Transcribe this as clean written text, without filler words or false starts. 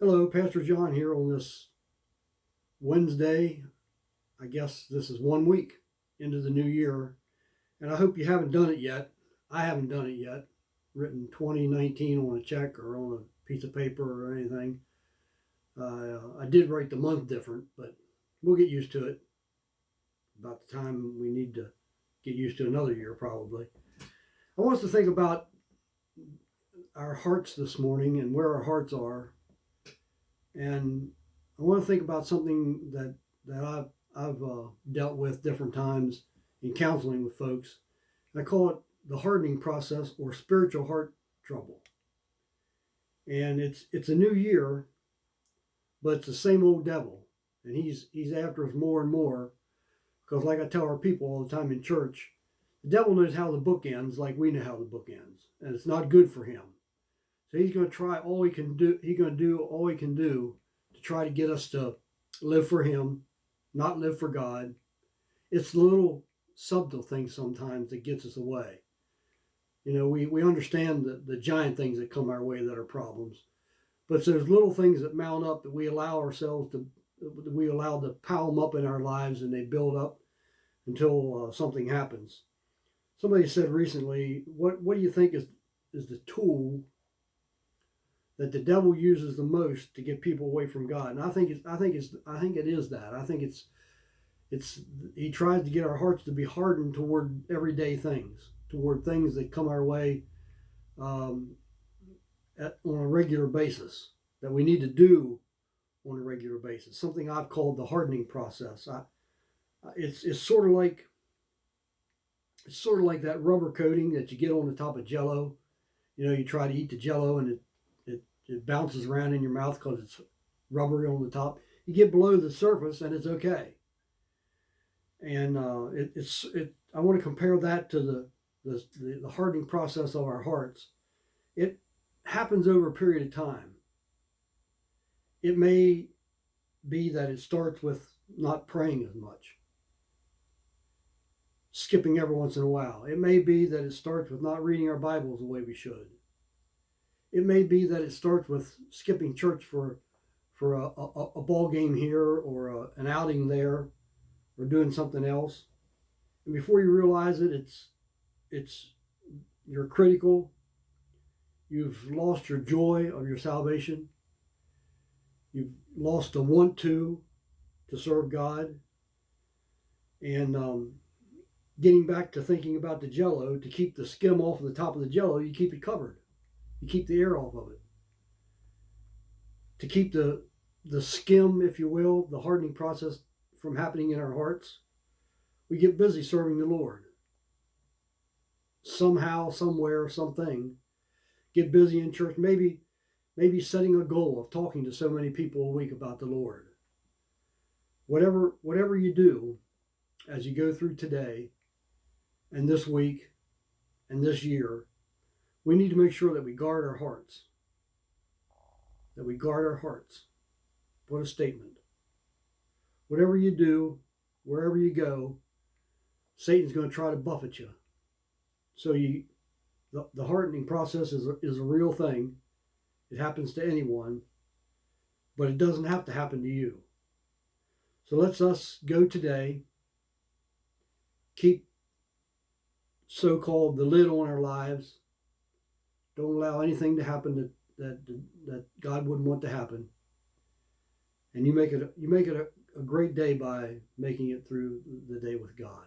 Hello, Pastor John here on this Wednesday. I guess this is 1 week into the new year, and I hope you haven't done it yet. I haven't done it yet. Written 2019 on a check or on a piece of paper or anything. I did write the month different, but we'll get used to it. About the time we need to get used to another year, probably. I want us to think about our hearts this morning and where our hearts are. And I want to think about something that I've dealt with different times in counseling with folks. I call it the hardening process or spiritual heart trouble. And it's a new year, but it's the same old devil, and he's after us more and more. Because like I tell our people all the time in church, the devil knows how the book ends, like we know how the book ends, and it's not good for him. So he's going to try all he can do. He's going to do all he can do to try to get us to live for him, not live for God. It's the little subtle things sometimes that gets us away. You know, we understand the giant things that come our way that are problems. But it's those little things that mount up that we allow to pile them up in our lives, and they build up until something happens. Somebody said recently, what do you think is the tool that the devil uses the most to get people away from God? And I think it is that. I think it's he tries to get our hearts to be hardened toward everyday things, toward things that come our way on a regular basis, that we need to do on a regular basis. Something I've called the hardening process. It's sort of like that rubber coating that you get on the top of Jell-O. You know, you try to eat the Jell-O and it bounces around in your mouth because it's rubbery on the top. You get below the surface and it's okay. And I want to compare that to the hardening process of our hearts. It happens over a period of time. It may be that it starts with not praying as much, skipping every once in a while. It may be that it starts with not reading our Bibles the way we should. It may be that it starts with skipping church for a ball game here or an outing there or doing something else. And before you realize it, you're critical. You've lost your joy of your salvation. You've lost the want to serve God. And getting back to thinking about the Jell-O, to keep the skim off of the top of the Jell-O, you keep it covered. You keep the air off of it. To keep the skim, if you will, the hardening process from happening in our hearts, we get busy serving the Lord. Somehow, somewhere, something. Get busy in church. Maybe setting a goal of talking to so many people a week about the Lord. Whatever you do as you go through today and this week and this year, we need to make sure that we guard our hearts. That we guard our hearts. What a statement. Whatever you do, wherever you go, Satan's going to try to buffet you. So the hardening process is a real thing. It happens to anyone, but it doesn't have to happen to you. So let's us go today, keep so-called the lid on our lives. Don't allow anything to happen that God wouldn't want to happen. And you make it a great day by making it through the day with God.